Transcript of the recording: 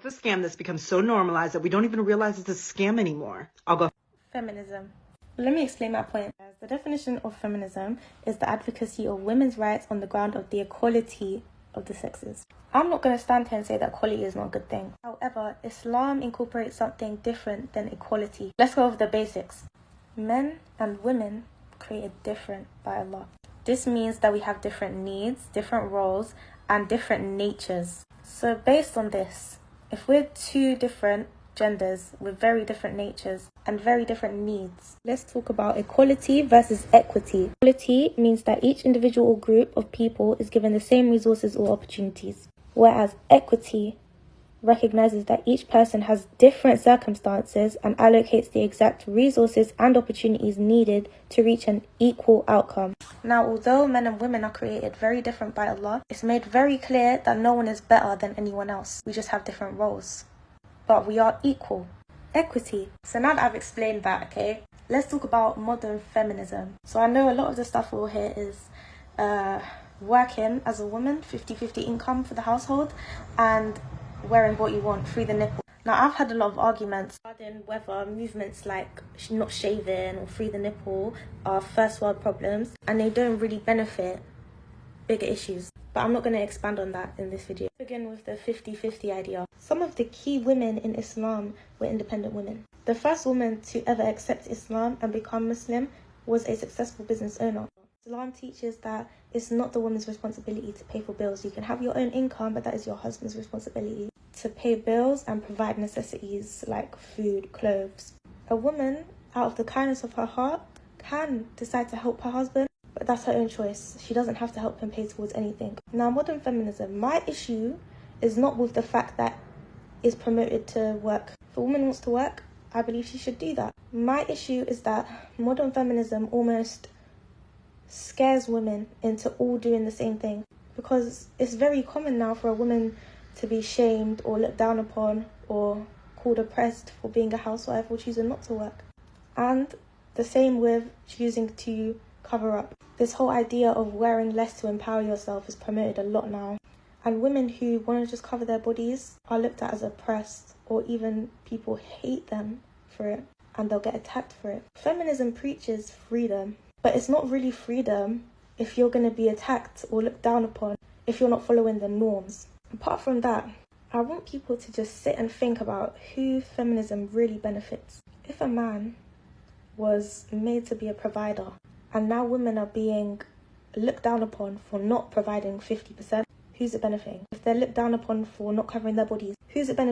It's a scam that's become so normalized that we don't even realize it's a scam anymore. I'll go. Feminism. Let me explain my point. The definition of feminism is the advocacy of women's rights on the ground of the equality of the sexes. I'm not going to stand here and say that equality is not a good thing. However, Islam incorporates something different than equality. Let's go over the basics. Men and women created different by Allah. This means that we have different needs, different roles, and different natures. So based on this, if we're two different genders with very different natures and very different needs, let's talk about equality versus equity. Equality means that each individual or group of people is given the same resources or opportunities, whereas equity recognizes that each person has different circumstances and allocates the exact resources and opportunities needed to reach an equal outcome. Now, although men and women are created very different by Allah, it's made very clear that no one is better than anyone else. We just have different roles, but we are equal. Equity. So now that I've explained that, okay, let's talk about modern feminism. So I know a lot of the stuff we'll hear is working as a woman, 50-50 income for the household, and wearing what you want, free the nipple. Now, I've had a lot of arguments regarding whether movements like not shaving or free the nipple are first world problems and they don't really benefit bigger issues. But I'm not going to expand on that in this video. Begin with the 50-50 idea. Some of the key women in Islam were independent women. The first woman to ever accept Islam and become Muslim was a successful business owner. Islam teaches that it's not the woman's responsibility to pay for bills. You can have your own income, but that is your husband's responsibility to pay bills and provide necessities like food, clothes. A woman, out of the kindness of her heart, can decide to help her husband, but that's her own choice. She doesn't have to help him pay towards anything. Now, modern feminism, my issue is not with the fact that it's promoted to work. If a woman wants to work, I believe she should do that. My issue is that modern feminism almost scares women into all doing the same thing, because it's very common now for a woman to be shamed or looked down upon or called oppressed for being a housewife or choosing not to work. And the same with choosing to cover up. This whole idea of wearing less to empower yourself is promoted a lot now. And women who want to just cover their bodies are looked at as oppressed, or even people hate them for it and they'll get attacked for it. Feminism preaches freedom, but it's not really freedom if you're going to be attacked or looked down upon if you're not following the norms. Apart from that, I want people to just sit and think about who feminism really benefits. If a man was made to be a provider and now women are being looked down upon for not providing 50%, who's it benefiting? If they're looked down upon for not covering their bodies, who's it benefiting?